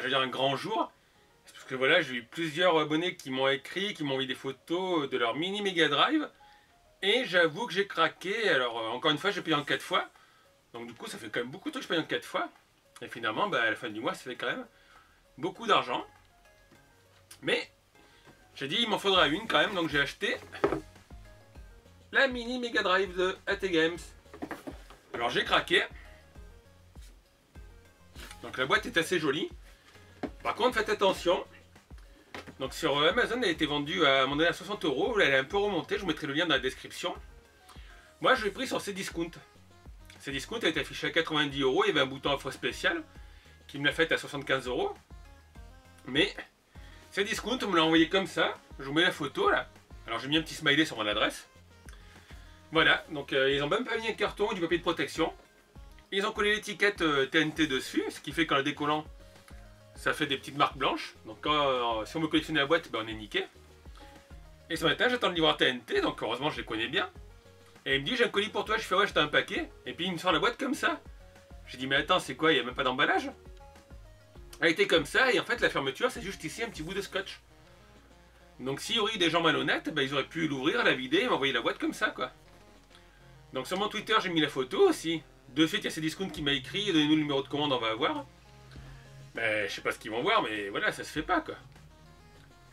j'allais dire un grand jour. Parce que voilà, j'ai eu plusieurs abonnés qui m'ont écrit, qui m'ont envoyé des photos de leur mini Mega Drive. Et j'avoue que j'ai craqué. Alors, encore une fois, j'ai payé en 4 fois. Donc du coup, ça fait quand même beaucoup de trucs que je paye en 4 fois. Et finalement, bah, à la fin du mois, ça fait quand même beaucoup d'argent. Mais, j'ai dit, il m'en faudra une quand même. Donc j'ai acheté la mini Mega Drive de AT Games. Alors j'ai craqué. Donc la boîte est assez jolie. Par contre, faites attention. Donc sur Amazon, elle a été vendue à mon avis à 60 €. Là, elle est un peu remontée. Je vous mettrai le lien dans la description. Moi, je l'ai pris sur Cdiscount. Cdiscount a été affiché à 90 €. Il y avait un bouton offre spéciale qui me l'a fait à 75 €. Mais Cdiscount me l'a envoyé comme ça. Je vous mets la photo là. Alors j'ai mis un petit smiley sur mon adresse. Voilà. Donc ils ont même pas mis un carton ou du papier de protection. Ils ont collé l'étiquette TNT dessus, ce qui fait qu'en la décollant, ça fait des petites marques blanches. Donc si on veut collectionner la boîte, ben, on est niqué. Et ce matin, j'attends le livreur TNT, donc heureusement je les connais bien. Et il me dit, j'ai un colis pour toi. Je fais, ouais, j'étais un paquet. Et puis il me sort la boîte comme ça. J'ai dit, mais attends, c'est quoi? Il n'y a même pas d'emballage. Elle était comme ça, et en fait la fermeture, c'est juste ici un petit bout de scotch. Donc s'il y aurait eu des gens malhonnêtes, ben, ils auraient pu l'ouvrir, la vider et m'envoyer la boîte comme ça, quoi. Donc sur mon Twitter, j'ai mis la photo aussi. De fait, il y a Cdiscount qui m'a écrit, donnez-nous le numéro de commande, on va avoir. Ben, je sais pas ce qu'ils vont voir, mais voilà, ça se fait pas, quoi.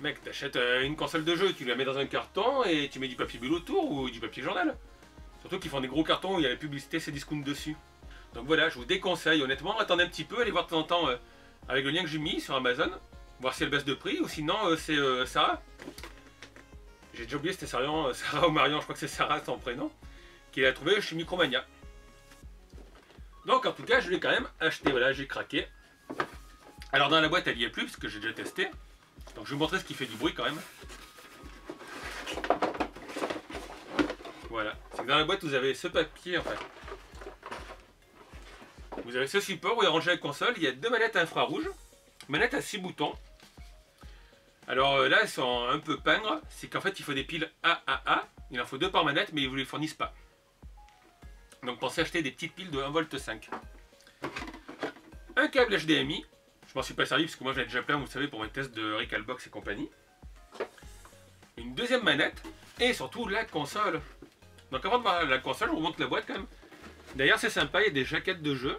Mec, t'achètes une console de jeu, tu la mets dans un carton et tu mets du papier bulle autour ou du papier journal. Surtout qu'ils font des gros cartons où il y a la publicité Cdiscount dessus. Donc voilà, je vous déconseille, honnêtement, attendez un petit peu, allez voir de temps en temps avec le lien que j'ai mis sur Amazon, voir si elle baisse de prix, ou sinon c'est Sarah. J'ai déjà oublié, c'était Sarah ou Marion, je crois que c'est Sarah son prénom, qui l'a trouvé chez Micromania. Donc en tout cas, je l'ai quand même acheté, voilà, j'ai craqué. Alors dans la boîte, elle y est plus, parce que j'ai déjà testé. Donc je vais vous montrer ce qui fait du bruit quand même. Voilà, c'est que dans la boîte, vous avez ce papier en fait. Vous avez ce support où il est rangé la console, il y a deux manettes infrarouges, manettes à 6 boutons. Alors là, elles sont un peu pingres, c'est qu'en fait, il faut des piles AAA, il en faut 2 par manette, mais ils ne vous les fournissent pas. Donc pensez acheter des petites piles de 1,5 V. Un câble HDMI, je m'en suis pas servi parce que moi j'en ai déjà plein, vous savez, pour mes tests de Recalbox et compagnie. Une deuxième manette, et surtout la console. Donc avant de voir la console, je vous montre la boîte quand même. D'ailleurs c'est sympa, il y a des jaquettes de jeux.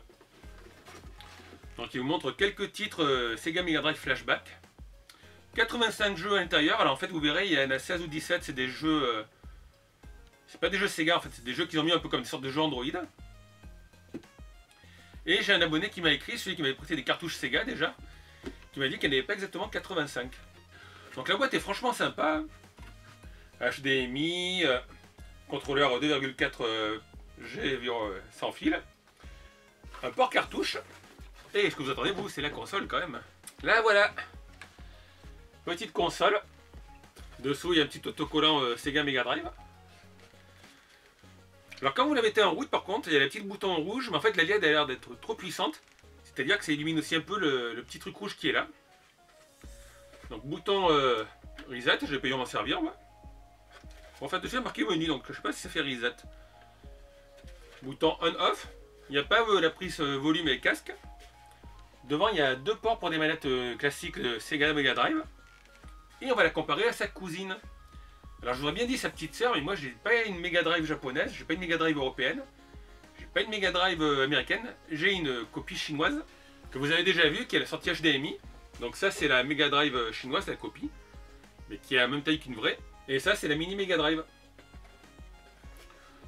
Donc il vous montre quelques titres Sega Mega Drive Flashback. 85 jeux à l'intérieur, alors en fait vous verrez, il y en a 16 ou 17, c'est des jeux... c'est pas des jeux Sega en fait, c'est des jeux qu'ils ont mis un peu comme des sortes de jeux Android. Et j'ai un abonné qui m'a écrit, celui qui m'avait prêté des cartouches Sega déjà, qui m'a dit qu'elle n'avait pas exactement 85. Donc la boîte est franchement sympa. HDMI, contrôleur 2,4 G sans fil, un port cartouche, et ce que vous attendez vous, c'est la console quand même. Là voilà, petite console, dessous il y a un petit autocollant Sega Mega Drive. Alors quand vous la mettez en route par contre, il y a les petits boutons rouges, mais en fait la LED a l'air d'être trop puissante, c'est-à-dire que ça illumine aussi un peu le petit truc rouge qui est là. Donc bouton reset, je vais payer m'en servir moi. En fait dessus il y a marqué menu, donc je sais pas si ça fait reset. Bouton on-off, il n'y a pas la prise volume et casque. Devant il y a 2 ports pour des manettes classiques de Sega Mega Drive. Et on va la comparer à sa cousine. Alors je vous aurais bien dit sa petite sœur, mais moi j'ai pas une Mega Drive japonaise, j'ai pas une Mega Drive européenne, j'ai pas une Mega Drive américaine, j'ai une copie chinoise que vous avez déjà vue, qui est la sortie HDMI. Donc ça c'est la Mega Drive chinoise, la copie, mais qui est à la même taille qu'une vraie. Et ça c'est la mini Mega Drive.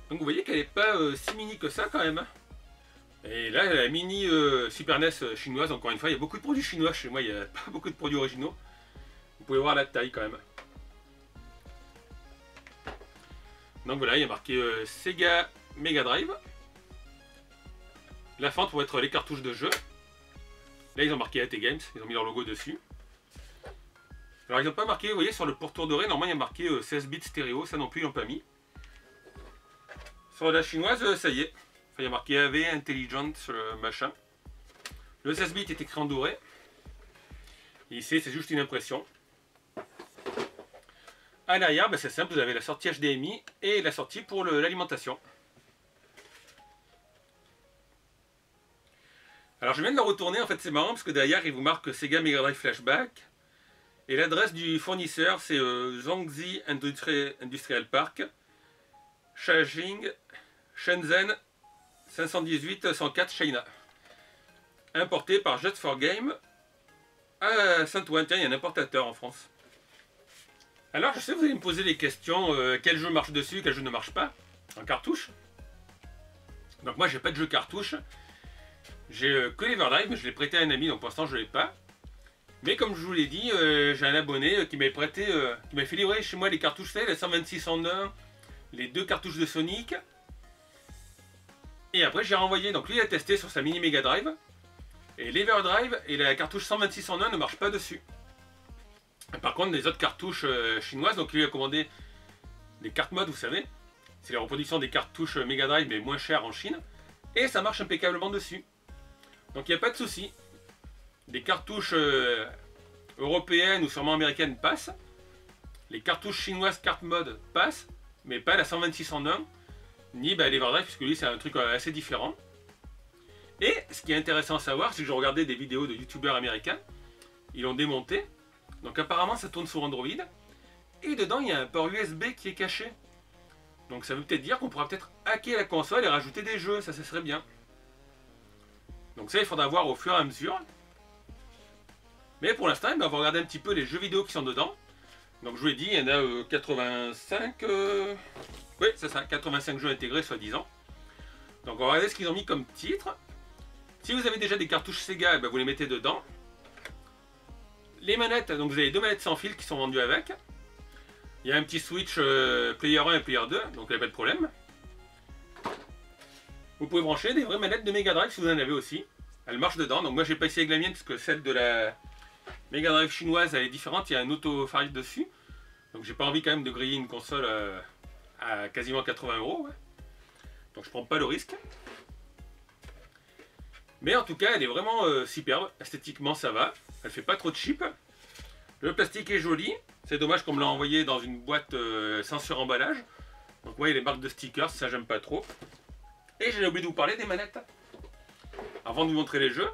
Donc vous voyez qu'elle n'est pas si mini que ça quand même. Et là la mini Super NES chinoise, encore une fois, il y a beaucoup de produits chinois chez moi, il n'y a pas beaucoup de produits originaux. Vous pouvez voir la taille quand même. Donc voilà, il y a marqué Sega Mega Drive. La fente pour être les cartouches de jeu. Là ils ont marqué AT Games, ils ont mis leur logo dessus. Alors ils n'ont pas marqué, vous voyez sur le pourtour doré, normalement il y a marqué 16 bits stéréo, ça non plus ils n'ont pas mis. Sur la chinoise, ça y est. Enfin, il y a marqué AV Intelligent sur le machin. Le 16 bits est écrit en doré. Et ici c'est juste une impression. À l'arrière, c'est simple, vous avez la sortie HDMI et la sortie pour l'alimentation. Alors je viens de le retourner, en fait c'est marrant parce que derrière il vous marque Sega Mega Drive Flashback. Et l'adresse du fournisseur c'est Zhangzi Industrial Park, Shaoxing, Shenzhen 518 104 China. Importé par Just for Game à Saint-Ouen. Tiens, il y a un importateur en France. Alors je sais que vous allez me poser des questions, quel jeu marche dessus, quel jeu ne marche pas, en cartouche. Donc moi j'ai pas de jeu cartouche. J'ai que l'Everdrive, mais je l'ai prêté à un ami, donc pour l'instant je ne l'ai pas. Mais comme je vous l'ai dit, j'ai un abonné qui m'a prêté, qui m'a fait livrer chez moi les cartouches, les 126 en 1, les 2 cartouches de Sonic. Et après j'ai renvoyé, donc lui il a testé sur sa mini Mega Drive. Et l'Everdrive et la cartouche 126 en 1 ne marchent pas dessus. Par contre les autres cartouches chinoises, donc lui a commandé des cartes mode, vous savez. C'est la reproduction des cartouches Mega Drive mais moins chères en Chine. Et ça marche impeccablement dessus. Donc il n'y a pas de souci. Les cartouches européennes ou sûrement américaines passent. Les cartouches chinoises carte mode passent. Mais pas la 126 en 1. Ni l'Everdrive puisque lui c'est un truc assez différent. Et ce qui est intéressant à savoir, c'est que je regardais des vidéos de youtubeurs américains. Ils l'ont démonté. Donc apparemment ça tourne sur Android. Et dedans il y a un port USB qui est caché. Donc ça veut peut-être dire qu'on pourra peut-être hacker la console et rajouter des jeux. Ça serait bien. Donc ça il faudra voir au fur et à mesure. Mais pour l'instant, on va regarder un petit peu les jeux vidéo qui sont dedans. Donc je vous l'ai dit, il y en a 85... Oui, c'est ça, 85 jeux intégrés soi-disant. Donc on va regarder ce qu'ils ont mis comme titre. Si vous avez déjà des cartouches Sega, vous les mettez dedans. Les manettes, donc vous avez 2 manettes sans fil qui sont vendues avec. Il y a un petit switch player 1 et player 2, donc il n'y a pas de problème. Vous pouvez brancher des vraies manettes de Mega Drive si vous en avez aussi. Elles marchent dedans, donc moi j'ai pas essayé avec la mienne parce que celle de la Mega Drive chinoise elle est différente, il y a un auto-farid dessus. Donc j'ai pas envie quand même de griller une console à quasiment 80 €. Ouais. Donc je prends pas le risque. Mais en tout cas elle est vraiment superbe, esthétiquement ça va. Elle fait pas trop de cheap. Le plastique est joli. C'est dommage qu'on me l'a envoyé dans une boîte sans suremballage. Donc ouais, les marques de stickers, ça j'aime pas trop. Et j'ai oublié de vous parler des manettes. Avant de vous montrer les jeux.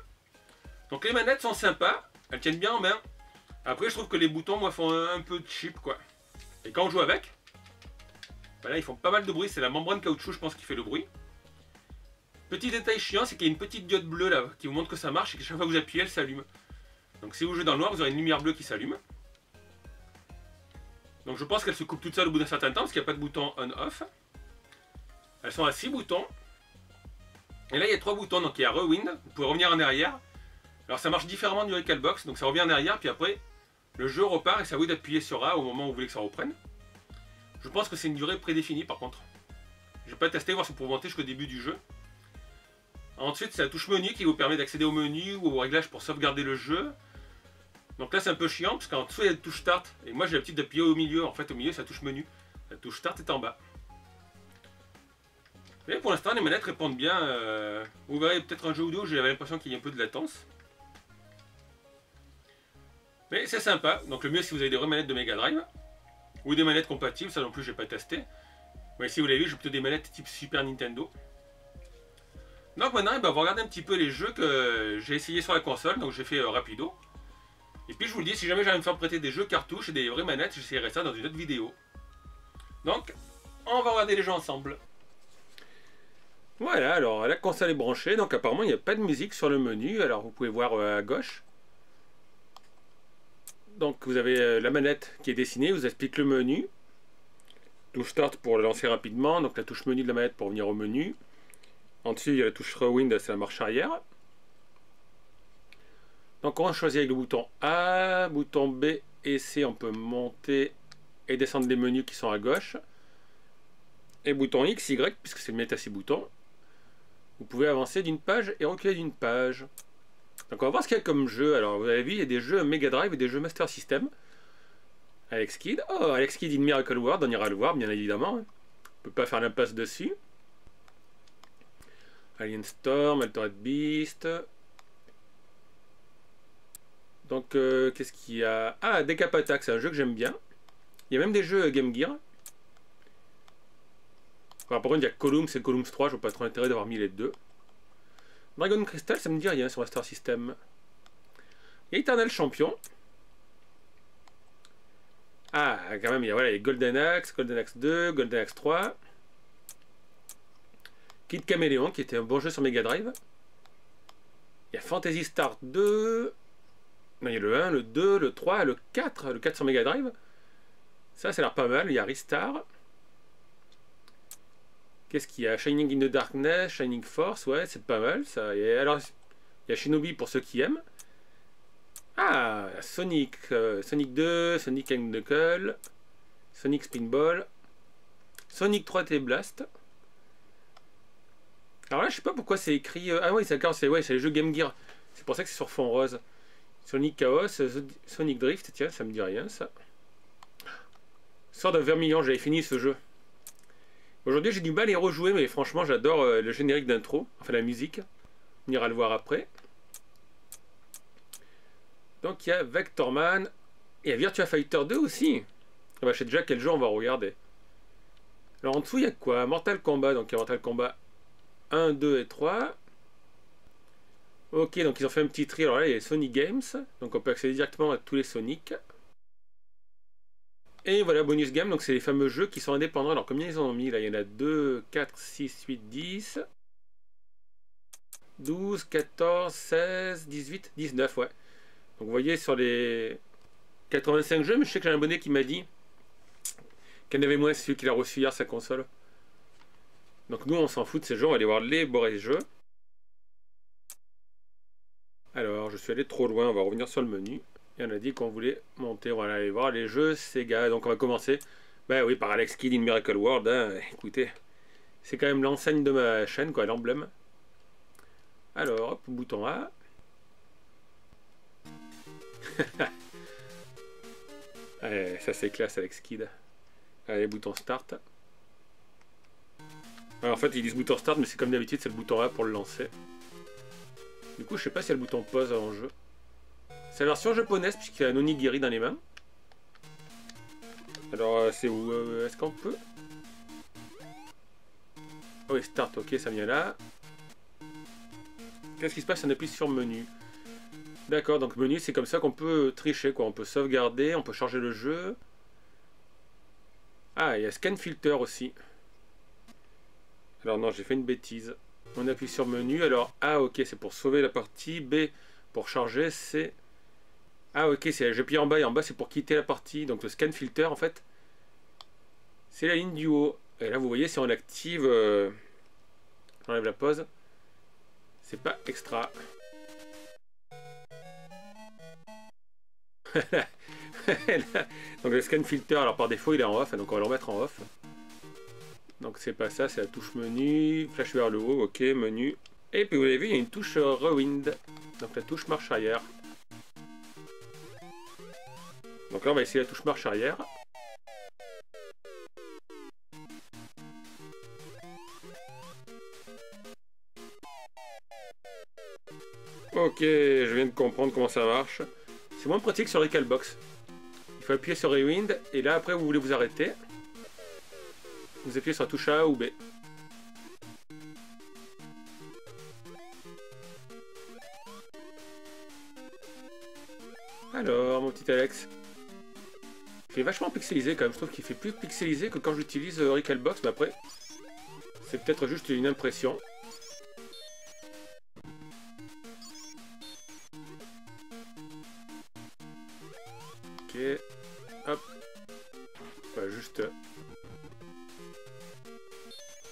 Donc les manettes sont sympas. Elles tiennent bien en main. Après je trouve que les boutons moi font un peu cheap quoi. Et quand on joue avec, là ils font pas mal de bruit. C'est la membrane caoutchouc je pense qui fait le bruit. Petit détail chiant, c'est qu'il y a une petite diode bleue là qui vous montre que ça marche et que chaque fois que vous appuyez elle s'allume. Donc si vous jouez dans le noir vous aurez une lumière bleue qui s'allume. Donc je pense qu'elle se coupe toute seule au bout d'un certain temps parce qu'il n'y a pas de bouton on-off. Elles sont à 6 boutons. Et là il y a 3 boutons, donc il y a Rewind, vous pouvez revenir en arrière. Alors ça marche différemment du Recalbox, donc ça revient en arrière, puis après le jeu repart et ça vous d'appuyer sur A au moment où vous voulez que ça reprenne. Je pense que c'est une durée prédéfinie par contre. Je vais pas testé, voir si vous pouvez monter jusqu'au début du jeu. Ensuite c'est la touche menu qui vous permet d'accéder au menu ou aux réglages pour sauvegarder le jeu. Donc là c'est un peu chiant parce qu'en dessous il y a la touche start et moi j'ai l'habitude d'appuyer au milieu, en fait au milieu c'est la touche menu. La touche start est en bas. Mais pour l'instant les manettes répondent bien. Vous verrez peut-être un jeu ou deux, j'avais l'impression qu'il y a un peu de latence. Mais c'est sympa, donc le mieux si vous avez des vraies manettes de Mega Drive. Ou des manettes compatibles, ça non plus j'ai pas testé. Mais si vous l'avez vu, j'ai plutôt des manettes type Super Nintendo. Donc maintenant on va regarder un petit peu les jeux que j'ai essayé sur la console, donc j'ai fait rapido. Et puis je vous le dis, si jamais j'allais me faire prêter des jeux cartouches et des vraies manettes, j'essayerai ça dans une autre vidéo. Donc, on va regarder les jeux ensemble. Voilà, alors la console est branchée, donc apparemment il n'y a pas de musique sur le menu, alors vous pouvez voir à gauche. Donc vous avez la manette qui est dessinée, vous explique le menu. Touche Start pour le lancer rapidement, donc la touche menu de la manette pour venir au menu. En dessus il y a la touche Rewind, c'est la marche arrière. Donc on choisit avec le bouton A, bouton B et C, on peut monter et descendre les menus qui sont à gauche. Et bouton X, Y, puisque c'est une manette à 6 boutons. Vous pouvez avancer d'une page et reculer d'une page. Donc on va voir ce qu'il y a comme jeu. Alors vous avez vu, il y a des jeux Mega Drive et des jeux Master System. Alex Kidd. Oh, Alex Kidd in Miracle World, on ira le voir bien évidemment. On ne peut pas faire l'impasse dessus. Alien Storm, Altered Beast. Donc qu'est-ce qu'il y a? Ah, Decap Attack, c'est un jeu que j'aime bien. Il y a même des jeux Game Gear. Alors, par contre il y a Columns et Columns 3, je vois pas trop l'intérêt d'avoir mis les deux. Dragon Crystal, ça me dit rien sur Master System. Il y a Eternal Champion. Ah, quand même, il y a voilà, les Golden Axe 2, Golden Axe 3. Kid Caméléon, qui était un bon jeu sur Mega Drive. Il y a Fantasy Star 2. Non, il y a le 1, le 2, le 3, le 4. Le 4 sur Mega Drive. Ça a l'air pas mal. Il y a Ristar. Qu'est-ce qu'il y a? Shining in the Darkness, Shining Force, ouais, c'est pas mal ça. Et alors, il y a Shinobi pour ceux qui aiment. Ah, Sonic, Sonic 2, Sonic and Knuckles, Sonic Spinball, Sonic 3T Blast. Alors là, je sais pas pourquoi c'est écrit. Ah oui, d'accord, c'est ouais, les jeux Game Gear. C'est pour ça que c'est sur fond rose. Sonic Chaos, Sonic Drift, tiens, ça me dit rien ça. Sword of Vermilion, j'avais fini ce jeu. Aujourd'hui, j'ai du mal à y rejouer, mais franchement, j'adore le générique d'intro, enfin la musique. On ira le voir après. Donc, il y a Vectorman. Et il y a Virtua Fighter 2 aussi. Ah bah, je sais déjà quel jeu on va regarder. Alors, en dessous, il y a quoi? Mortal Kombat. Donc, il y a Mortal Kombat 1, 2 et 3. Ok, donc ils ont fait un petit tri. Alors là, il y a les Sonic Games. Donc, on peut accéder directement à tous les Sonic. Et voilà, bonus game, donc c'est les fameux jeux qui sont indépendants. Alors combien ils en ont mis là? Il y en a 2, 4, 6, 8, 10, 12, 14, 16, 18, 19, ouais. Donc vous voyez sur les 85 jeux, mais je sais que j'ai un abonné qui m'a dit qu'il y en avait moins, c'est celui qu'il a reçu hier sa console. Donc nous on s'en fout de ces jeux, on va aller voir les borés jeux. Alors je suis allé trop loin, on va revenir sur le menu. Et on a dit qu'on voulait monter, on va aller voir les jeux Sega. Donc on va commencer, bah oui, par Alex Kidd in Miracle World, hein. Écoutez, c'est quand même l'enseigne de ma chaîne, quoi, l'emblème. Alors, hop, bouton A. Allez, ça c'est classe Alex Kidd. Allez, bouton Start. Alors, en fait, ils disent bouton Start, mais c'est comme d'habitude, c'est le bouton A pour le lancer. Du coup, je sais pas s'il y a le bouton pause en jeu. C'est la version japonaise puisqu'il y a un onigiri dans les mains. Alors c'est où? Est-ce qu'on peut? Oh oui, start, ok, ça vient là. Qu'est-ce qui se passe si on appuie sur menu? D'accord, donc menu c'est comme ça qu'on peut tricher quoi. On peut sauvegarder, on peut charger le jeu. Ah, il y a scan filter aussi. Alors non, j'ai fait une bêtise. On appuie sur menu, alors A, ok, c'est pour sauver la partie. B, pour charger, c'est... Ah ok, j'appuie en bas et en bas c'est pour quitter la partie. Donc le scan filter en fait, c'est la ligne du haut. Et là vous voyez si on l'active, j'enlève la pause, c'est pas extra. Donc le scan filter, alors par défaut il est en off, donc on va le remettre en off. Donc c'est pas ça, c'est la touche menu, flash vers le haut, ok, menu. Et puis vous avez vu, il y a une touche rewind, donc la touche marche arrière. Donc là on va essayer la touche marche arrière. Ok, je viens de comprendre comment ça marche. C'est moins pratique sur Recalbox. Il faut appuyer sur Rewind et là après vous voulez vous arrêter. Vous appuyez sur la touche A ou B. Alors mon petit Alex. Il est vachement pixelisé quand même, je trouve qu'il fait plus pixelisé que quand j'utilise Recalbox, mais après, c'est peut-être juste une impression. Ok, hop, bah, juste...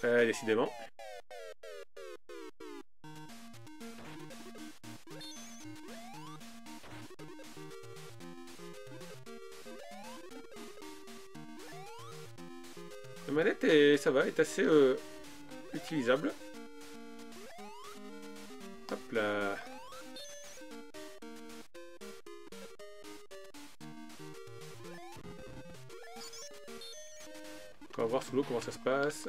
décidément. La manette est, ça va, est assez utilisable. Hop là. On va voir sous l'eau comment ça se passe.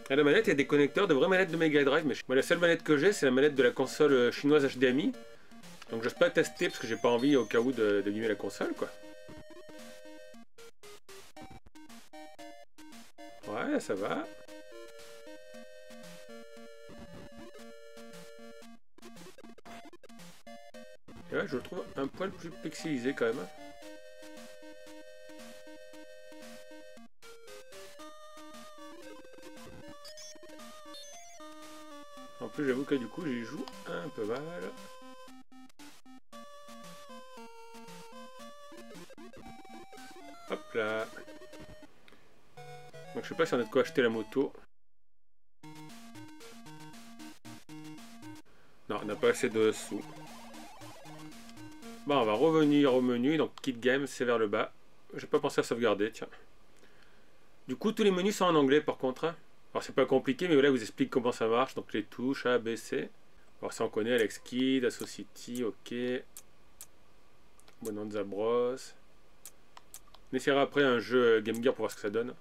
À la manette, il y a des connecteurs de vraies manettes de Mega Drive, mais moi la seule manette que j'ai, c'est la manette de la console chinoise HDMI. Donc j'ose pas tester parce que j'ai pas envie au cas où d'allumer la console quoi. Ouais, ça va. Et ouais, je le trouve un poil plus pixelisé quand même. En plus, j'avoue que du coup, j'y joue un peu mal. Hop là. Donc je sais pas si on a de quoi acheter la moto. Non, on n'a pas assez de sous. Bon, on va revenir au menu. Donc Kit Game, c'est vers le bas. J'ai pas pensé à sauvegarder, tiens. Du coup, tous les menus sont en anglais par contre. Alors c'est pas compliqué, mais voilà, je vous explique comment ça marche. Donc les touches A, B, C. Alors ça on connaît, Alex Kidd, Associty, ok. Bonanza Bros. On essaiera après un jeu Game Gear pour voir ce que ça donne.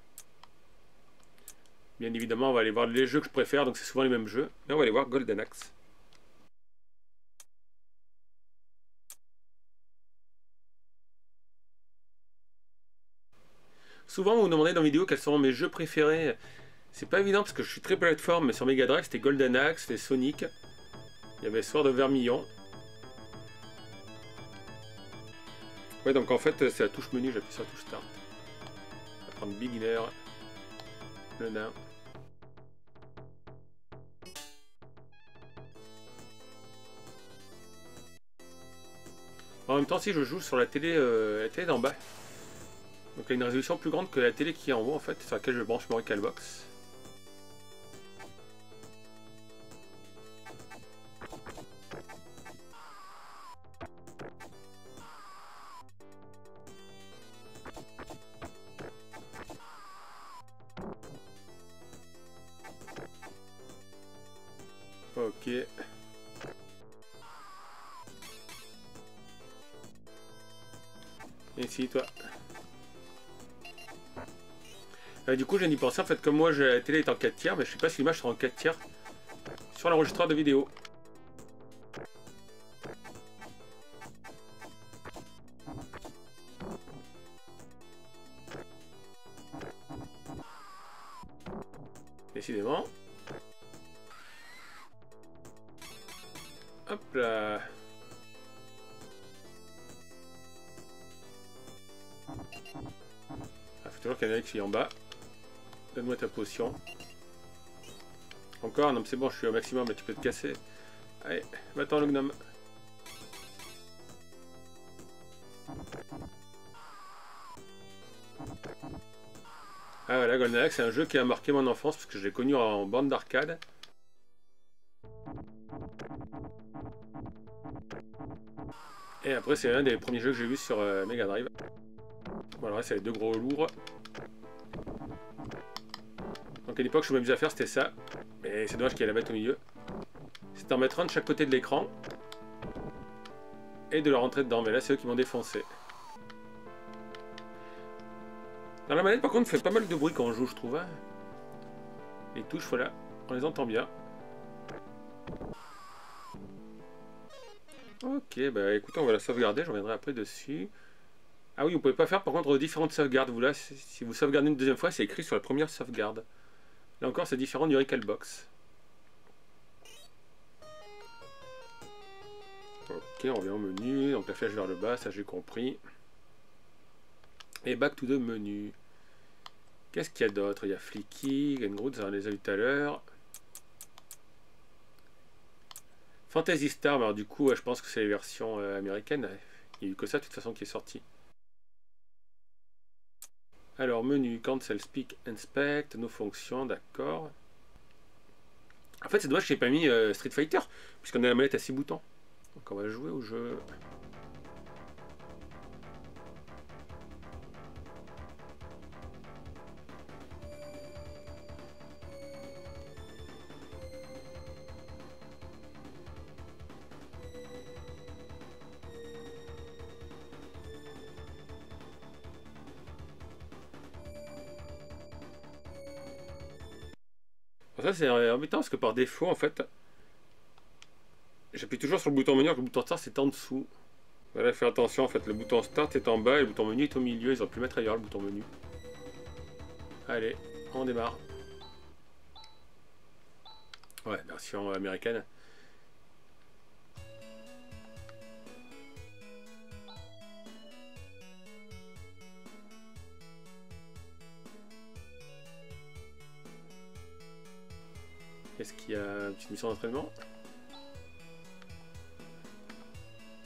Bien évidemment, on va aller voir les jeux que je préfère, donc c'est souvent les mêmes jeux. Et on va aller voir Golden Axe. Souvent, vous me demandez dans les vidéos quels sont mes jeux préférés. C'est pas évident parce que je suis très plateforme, mais sur Mega Drive, c'était Golden Axe, c'était Sonic. Il y avait Sword of Vermillon. Ouais, donc en fait, c'est la touche menu, j'appuie sur la touche Start. On va prendre Beginner, le nain. En même temps, si je joue sur la télé d'en bas. Donc il y a une résolution plus grande que la télé qui est en haut en fait, sur laquelle je branche mon Recalbox. Ok. Et ici toi. Du coup, j'ai d'y penser en fait, comme moi la télé est en 4 tiers, mais je sais pas si l'image sera en 4 tiers sur l'enregistreur de vidéo. Décidément. Hop là. Ah, faut toujours qu'il y en ait qui est en bas. Donne-moi ta potion. Encore? Non, mais c'est bon, je suis au maximum, mais tu peux te casser. Allez, va-t'en le gnome. Ah voilà, Golden Axe, c'est un jeu qui a marqué mon enfance parce que je l'ai connu en bande d'arcade. Et après, c'est un des premiers jeux que j'ai vu sur Mega Drive. Voilà, c'est les deux gros lourds. Donc à l'époque, je m'amusais à faire, c'était ça. Mais c'est dommage qu'il y ait la bête au milieu. C'est d'en mettre un de chaque côté de l'écran. Et de le rentrer dedans. Mais là, c'est eux qui m'ont défoncé. Dans la manette, par contre, fait pas mal de bruit quand on joue, je trouve. Hein. Les touches, voilà, on les entend bien. Ok, bah écoutez, on va la sauvegarder, je reviendrai après dessus. Ah oui, vous pouvez pas faire par contre différentes sauvegardes. Vous là, si vous sauvegardez une deuxième fois, c'est écrit sur la première sauvegarde. Là encore, c'est différent du Recalbox. Ok, on revient au menu, donc la flèche vers le bas, ça j'ai compris. Et back to the menu. Qu'est-ce qu'il y a d'autre? Il y a Flicky, Gengroot, on les a vu tout à l'heure. Fantasy Star, alors du coup, je pense que c'est les versions américaines. Il n'y a eu que ça de toute façon qui est sorti. Alors, menu, Cancel, Speak, Inspect, nos fonctions, d'accord. En fait, c'est dommage que j'ai pas mis Street Fighter, puisqu'on a la manette à 6 boutons. Donc on va jouer au jeu. Ça c'est embêtant parce que par défaut en fait j'appuie toujours sur le bouton menu alors que le bouton start c'est en dessous. Voilà, fais attention en fait, le bouton start est en bas et le bouton menu est au milieu, ils ont pu le mettre ailleurs le bouton menu. Allez, on démarre. Ouais, version américaine. Est-ce qu'il y a une petite mission d'entraînement?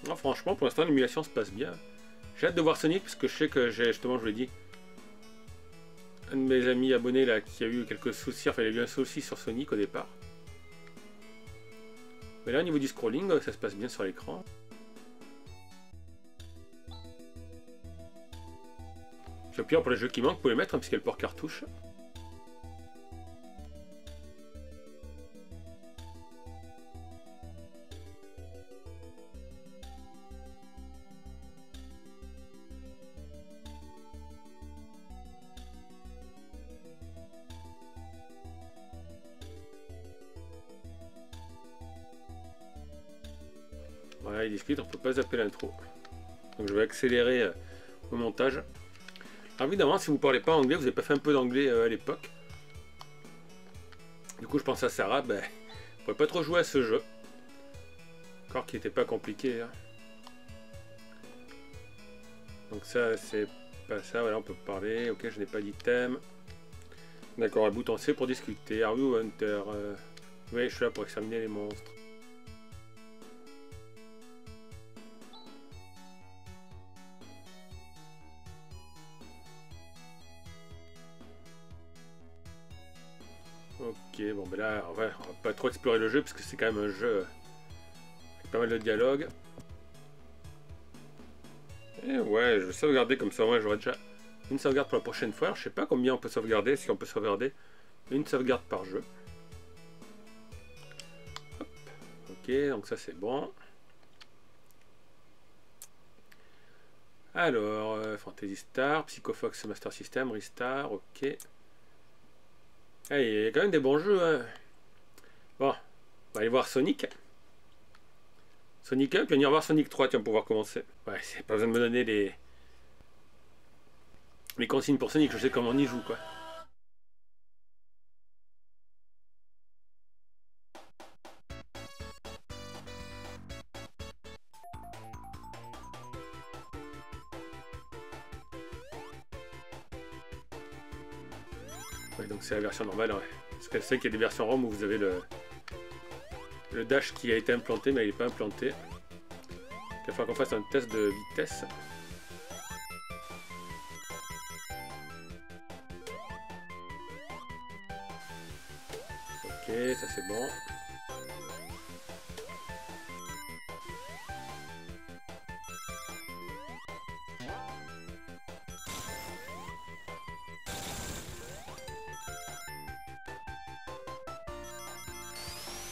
Non, franchement, pour l'instant, l'émulation se passe bien. J'ai hâte de voir Sonic, parce que je sais que j'ai, justement, je vous l'ai dit, un de mes amis abonnés là qui a eu quelques soucis, enfin il a eu un souci sur Sonic au départ. Mais là au niveau du scrolling, ça se passe bien sur l'écran. Puis au pire pour les jeux qui manquent, vous pouvez les mettre hein, puisqu'il y a le port cartouche. Voilà, il discute, on peut pas zapper l'intro. Donc je vais accélérer au montage. Alors évidemment, si vous parlez pas anglais, vous n'avez pas fait un peu d'anglais à l'époque. Du coup, je pense à Sarah, ben, on pourrait pas trop jouer à ce jeu. Encore qu'il n'était pas compliqué. Hein. Donc ça, c'est pas ça, voilà, on peut parler. Ok, je n'ai pas d'item. D'accord, un bouton C pour discuter. Are you Hunter? Oui, je suis là pour examiner les monstres. Ok, bon ben là, on va pas trop explorer le jeu parce que c'est quand même un jeu avec pas mal de dialogue. Et ouais, je vais sauvegarder comme ça, moi j'aurai déjà une sauvegarde pour la prochaine fois. Alors, je sais pas combien on peut sauvegarder, si on peut sauvegarder une sauvegarde par jeu. Hop. Ok, donc ça c'est bon. Alors, Fantasy Star, Psychofox Master System, Ristar, ok. Ah, il y a quand même des bons jeux. Hein. Bon, on va aller voir Sonic. Sonic 1, puis on ira voir Sonic 3, tiens, pour pouvoir commencer. Ouais, c'est pas besoin de me donner les consignes pour Sonic, je sais comment on y joue, quoi. Ouais, donc c'est la version normale, ouais. Parce que je sais qu'il y a des versions ROM où vous avez le dash qui a été implanté, mais il n'est pas implanté. Il va falloir qu'on fasse un test de vitesse. Ok, ça c'est bon.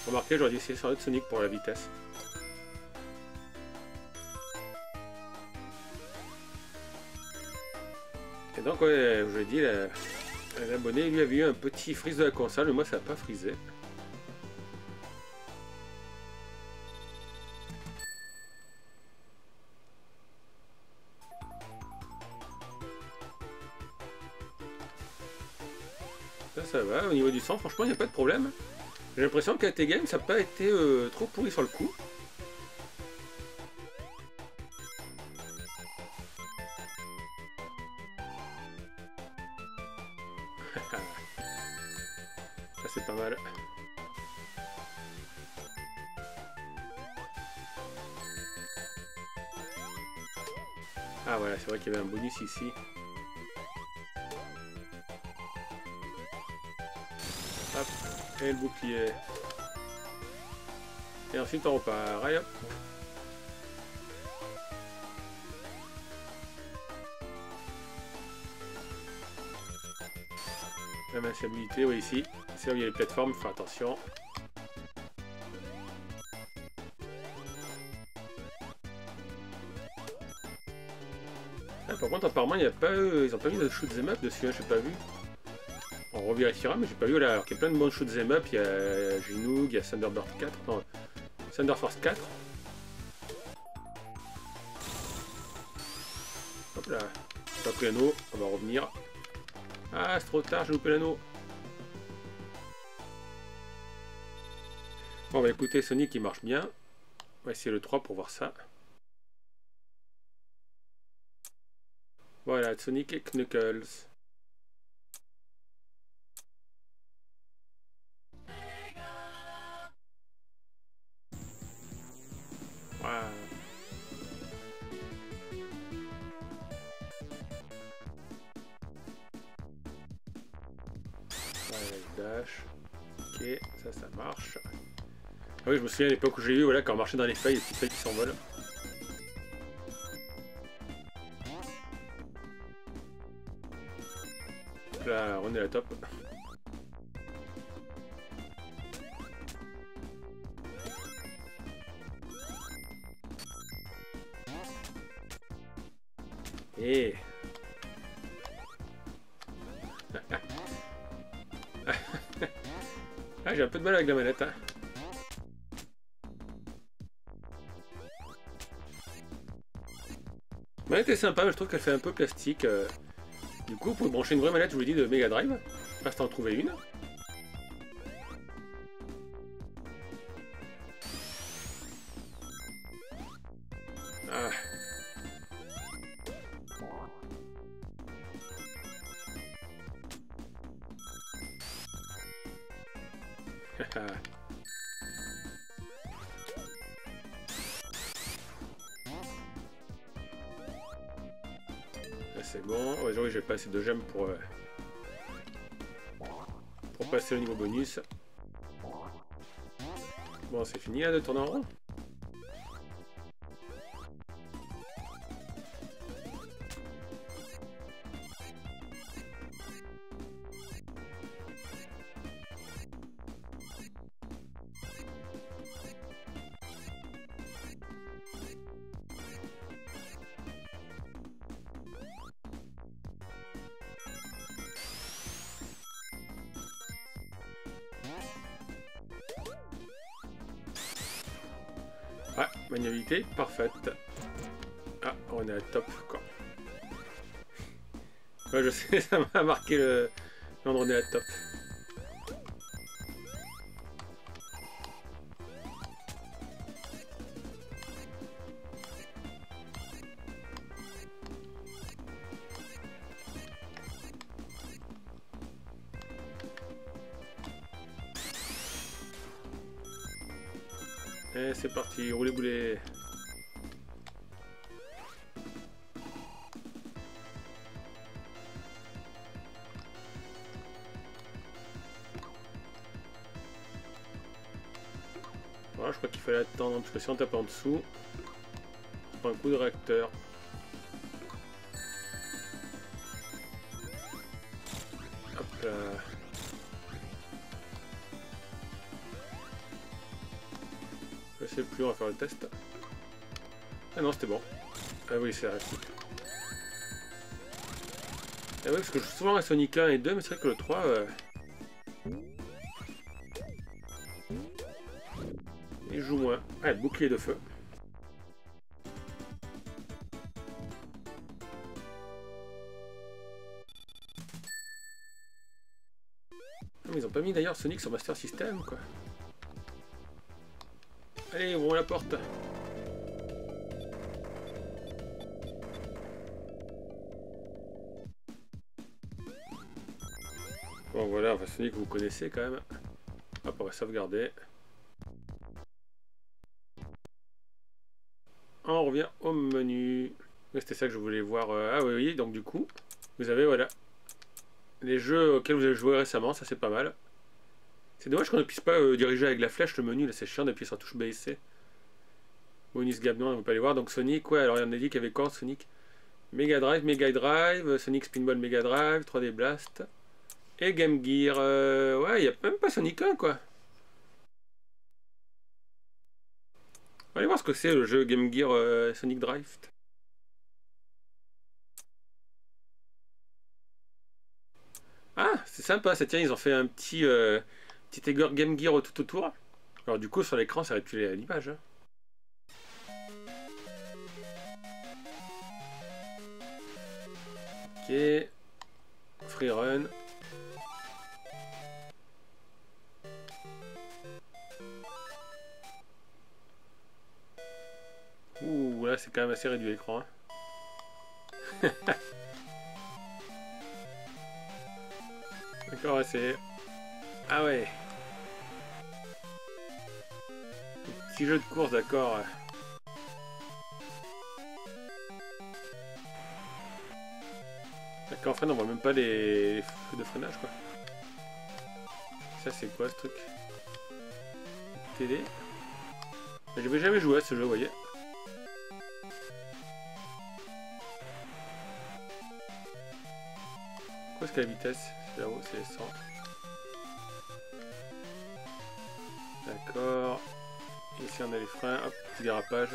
Remarquez, j'aurais dû essayer sur l'autre Sonic pour la vitesse. Et donc, ouais, je vous l'ai dit, l'abonné lui avait eu un petit freeze de la console, mais moi ça n'a pas frisé. Ça va, au niveau du son, franchement, il n'y a pas de problème. J'ai l'impression qu'à T-Game, ça n'a pas été trop pourri sur le coup. Ça, c'est pas mal. Ah, voilà, c'est vrai qu'il y avait un bonus ici. Hop, et le bouclier. Et ensuite on repart. Allez hop. L'invincibilité, oui ici. C'est là où il y a les plateformes, il faut faire attention. Ah, par contre apparemment il n'y a pas ils ont pas mis de shoot 'em up dessus, hein, j'ai pas vu. On revérifiera, mais j'ai pas vu là, alors qu'il y a plein de bons shoot 'em up, il y a Ginoog, il y a Thunderbird 4, non, Thunder Force 4. Hop là, j'ai pas pris l'anneau, on va revenir. Ah, c'est trop tard, j'ai loupé l'anneau. Bon, on va écouter Sonic qui marche bien. On va essayer le 3 pour voir ça. Voilà, Sonic et Knuckles. Voilà. Voilà, dash. Ok, ça marche. Ah oui, je me souviens à l'époque où j'ai eu, voilà, quand on marchait dans les feuilles, les petites feuilles qui s'envolent. Là, on est à la top. Et... ah, j'ai un peu de mal avec la manette. Hein. La manette est sympa, mais je trouve qu'elle fait un peu plastique. Du coup, pour brancher une vraie manette, je vous l'ai dit, de Mega Drive. Reste à en trouver une. Ah. C'est bon. Aujourd'hui, j'ai pas assez de gemmes pour passer au niveau bonus. Bon, c'est fini là de tourner en rond. Ah, maniabilité parfaite. Ah, on est à top quoi. Ouais, je sais, ça m'a marqué le... on est à top. Et c'est parti, roulez boulet. Voilà, je crois qu'il fallait attendre parce que si on tape en dessous, on prend un coup de réacteur. Hop là. Je sais plus, on va faire le test. Ah non, c'était bon. Ah oui, c'est arrêté. Ah oui, parce que je joue souvent à Sonic 1 et 2, mais c'est vrai que le 3... il joue moins. Ah, le bouclier de feu. Ah, mais ils ont pas mis d'ailleurs Sonic sur Master System, quoi. Allez, ouvrons la porte. Bon voilà, enfin, Sonic vous connaissez quand même. Hop, on va sauvegarder. On revient au menu. C'était ça que je voulais voir. Ah oui, oui, donc du coup, vous avez voilà les jeux auxquels vous avez joué récemment, ça c'est pas mal. C'est dommage qu'on ne puisse pas diriger avec la flèche le menu, là c'est chiant d'appuyer sur la touche B et C. Bonus Gap, non, on ne peut pas les voir. Donc Sonic, ouais, alors il y en a dit qu'il y avait quoi Sonic Mega Drive, Sonic Spinball Mega Drive, 3D Blast. Et Game Gear, ouais, il n'y a même pas Sonic 1 quoi. On va aller voir ce que c'est le jeu Game Gear Sonic Drive. Ah, c'est sympa, ça tient, ils ont fait un petit Game Gear tout autour. Alors du coup, sur l'écran, ça réduit l'image. Hein. Ok. Free run. Ouh, là c'est quand même assez réduit l'écran. Hein. D'accord, c'est... Ah ouais. Petit jeu de course, d'accord. D'accord, en fait on voit même pas les feux de freinage quoi. Ça c'est quoi ce truc? Télé. J'avais jamais joué à ce jeu, vous voyez. Quoi est-ce que la vitesse? C'est là-haut, c'est 100. D'accord. Ici on a les freins, hop, petit dérapage.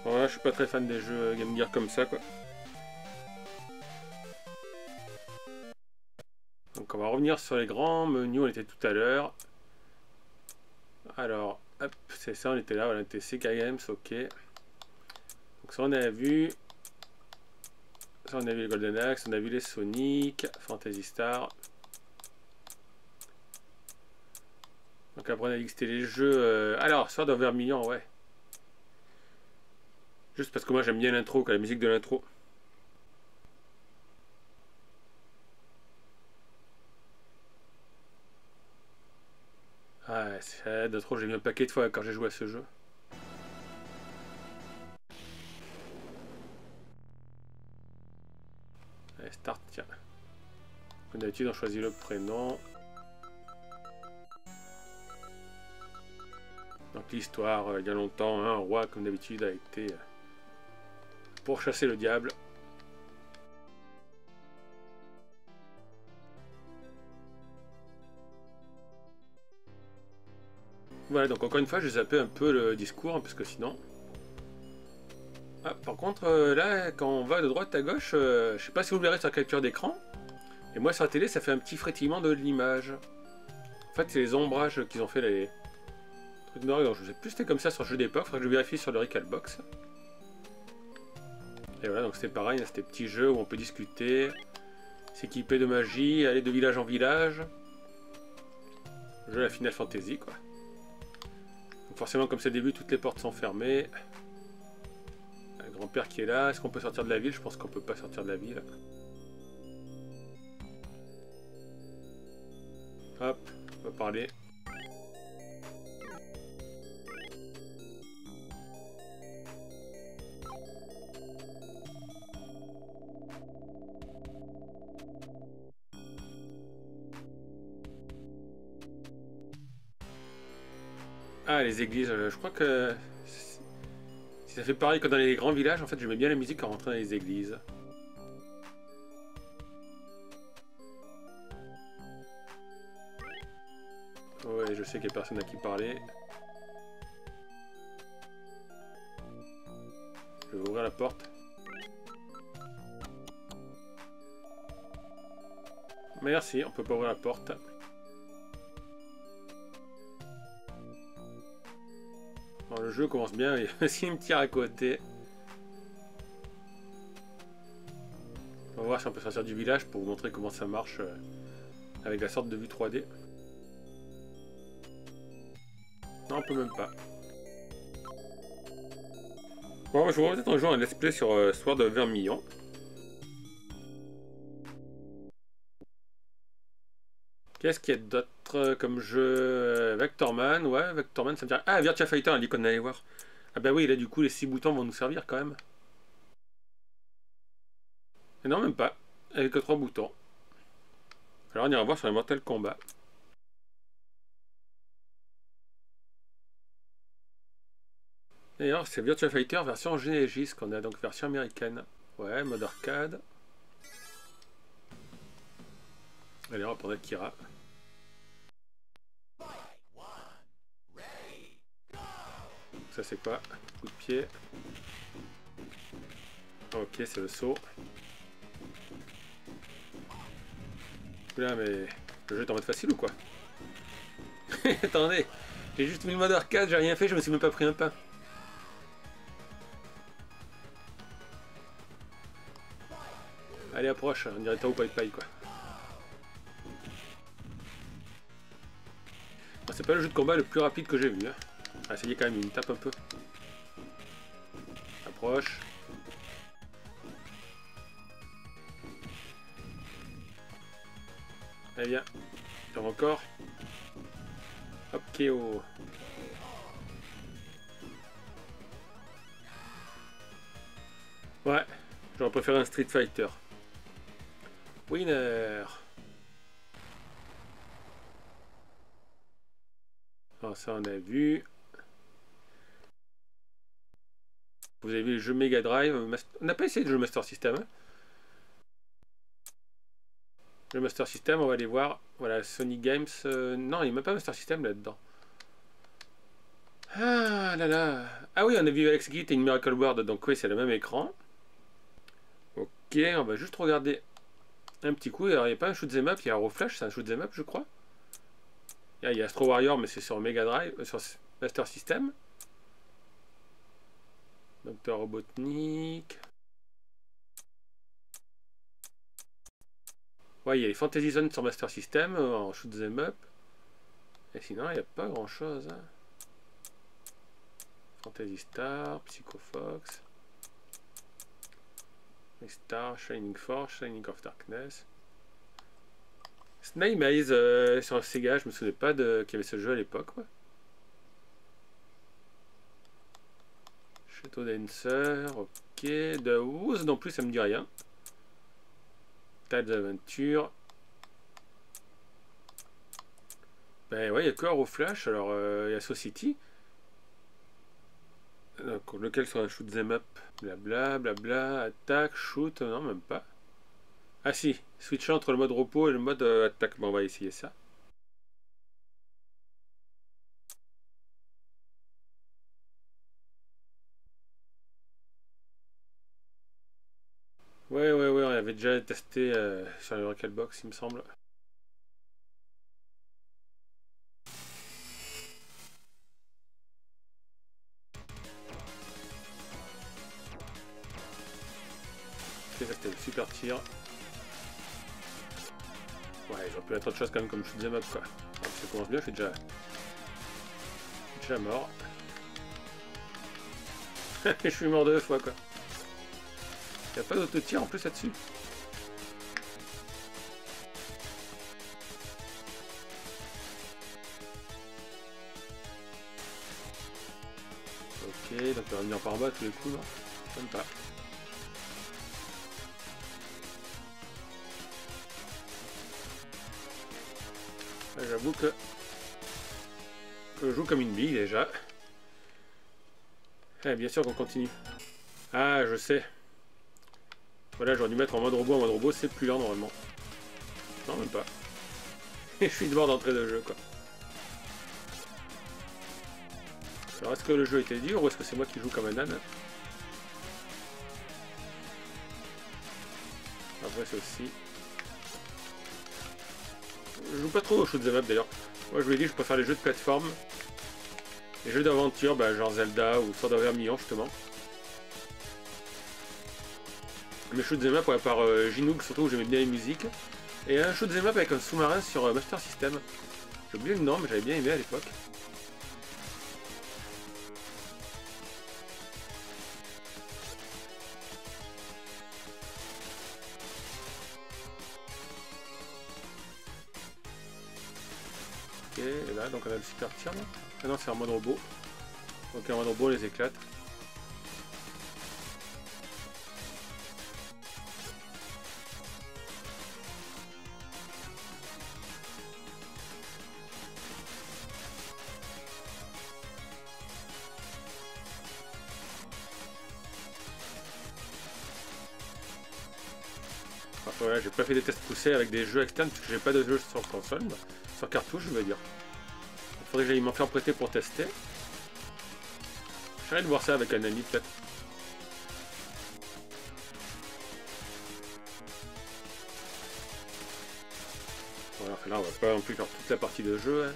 Bon là je suis pas très fan des jeux Game Gear comme ça quoi. Donc on va revenir sur les grands menus, on était tout à l'heure. Alors, hop, c'est ça, on était là, on était CK Games, ok. Donc ça on a vu. Ça on a vu les Golden Axe, on a vu les Sonic, Fantasy Star. Donc après on a dit que c'était les jeux... Alors, Sword of Vermilion, ouais. Juste parce que moi j'aime bien l'intro, la musique de l'intro. Ah, c'est de trop, j'ai mis un paquet de fois quand j'ai joué à ce jeu. Allez, start, tiens. Comme d'habitude, on choisit le prénom. Donc l'histoire, il y a longtemps, un roi, comme d'habitude, a été pour chasser le diable. Voilà, donc encore une fois, j'ai zappé un peu le discours, hein, parce que sinon... Ah, par contre, là, quand on va de droite à gauche, je sais pas si vous verrez sur la capture d'écran, et moi sur la télé, ça fait un petit frétillement de l'image. En fait, c'est les ombrages qu'ils ont fait, les trucs noirs, donc je sais plus si c'était comme ça sur le jeu d'époque, faudrait que je vérifie sur le Recalbox. Et voilà, donc c'était pareil, c'était petits jeux où on peut discuter, s'équiper de magie, aller de village en village. Jeu à la Final Fantasy, quoi. Donc forcément, comme c'est le début, toutes les portes sont fermées. Le grand-père qui est là. Est-ce qu'on peut sortir de la ville? Je pense qu'on peut pas sortir de la ville. Hop, on va parler. Ah, les églises, je crois que... Si ça fait pareil que dans les grands villages, en fait, j'aimais bien la musique en rentrant dans les églises. Ouais, je sais qu'il y a personne à qui parler. Je vais ouvrir la porte. Merci, on peut pas ouvrir la porte. Bon, le jeu commence bien, il y a un cimetière à côté. On va voir si on peut sortir du village pour vous montrer comment ça marche avec la sorte de vue 3D. Non, on peut même pas. Bon, je vous remercie en jouant un let's play sur Sword of Vermilion. Qu'est-ce qu'il y a d'autre comme jeu? Vectorman, ouais, Vectorman, ça me dirait... Ah, Virtua Fighter, elle dit qu'on allait voir. Ah bah oui, là du coup, les 6 boutons vont nous servir quand même. Et non, même pas. Avec que 3 boutons. Alors on ira voir sur les Mortal Kombat. D'ailleurs, c'est Virtua Fighter version Genesis qu'on a, donc version américaine. Ouais, mode arcade. Allez, on va prendre Akira. Ça c'est quoi? Coup de pied. Ok, c'est le saut. Là, mais le jeu est en mode facile ou quoi? Attendez, j'ai juste mis le mode arcade, j'ai rien fait, je me suis même pas pris un pain. Allez, approche, on dirait Tao Pai Pai quoi. Bon, c'est pas le jeu de combat le plus rapide que j'ai vu. Hein. Ah, ça y est, quand même, il me tape un peu. Approche. Allez, viens. Tire encore. Hop, KO. Ouais, j'aurais préféré un Street Fighter. Winner. Alors ça, on a vu. Vous avez vu le jeu Mega Drive. On n'a pas essayé de jeu Master System. Hein. Le Master System, on va aller voir. Voilà, Sony Games. Non, il n'y a même pas Master System là-dedans. Ah là là. Ah oui, on a vu Alex Git et une Miracle World. Donc oui, c'est le même écran. Ok, on va juste regarder un petit coup. Alors, il n'y a pas un shoot'em up, il y a Arrow Flash, c'est un shoot'em up, je crois. Il y a Astro Warrior, mais c'est sur Mega Drive, sur Master System. Docteur Robotnik. Ouais, il y a les Fantasy Zone sur Master System, en shoot'em up. Et sinon, il n'y a pas grand chose. Hein. Fantasy Star, Psycho Fox. Star, Shining Force, Shining of Darkness. Snake Maze sur Sega, je me souvenais pas qu'il y avait ce jeu à l'époque. Ouais. Shadow Dancer, ok. The Woods non plus, ça me dit rien. Tales d'Aventure. Ben ouais, il y a que Arrow Flash, alors il y a Society. Donc, lequel sera un shoot'em up. Blabla, blabla, attaque, shoot, non, même pas. Ah si, switcher entre le mode repos et le mode attaque. Bon, on va essayer ça. Ouais, on avait déjà testé sur le Recalbox, il me semble. Ok, ça c'était le super tir. Ouais, j'aurais pu mettre autre chose quand même comme shoot'em up quoi. Alors, ça commence bien, je suis déjà mort. Je suis mort 2 fois quoi. Y'a pas d'auto-tir en plus là-dessus. Ok, donc on va venir par bas tous les coups, non? Même pas. J'avoue que je joue comme une bille déjà. Eh, bien sûr qu'on continue. Ah, je sais. Voilà, j'aurais dû mettre en mode robot. En mode robot, c'est plus lent normalement. Non, même pas. Et je suis devant d'entrée de jeu, quoi. Alors, est-ce que le jeu était dur ou est-ce que c'est moi qui joue comme un âne? Après, c'est aussi... Je joue pas trop aux shoot'em up d'ailleurs. Moi, je vous l'ai dit, je préfère les jeux de plateforme. Les jeux d'aventure, bah, genre Zelda ou Sword of Vermilion, justement. Mais shoot'em up, ouais, par Ginoog, surtout où j'aimais bien les musiques. Et un shoot'em up avec un sous-marin sur Master System. J'ai oublié le nom, mais j'avais bien aimé à l'époque. Ok, et là, donc on a le super tir là. Ah non, c'est en mode robot. Donc en mode robot, on les éclate. Voilà, j'ai pas fait des tests poussés avec des jeux externes parce que j'ai pas de jeux sur console, sur cartouche je veux dire. Il faudrait que j'aille m'en faire prêter pour tester. J'aimerais de voir ça avec un ami peut-être. Voilà, enfin là on va pas non plus faire toute la partie de jeu. Hein.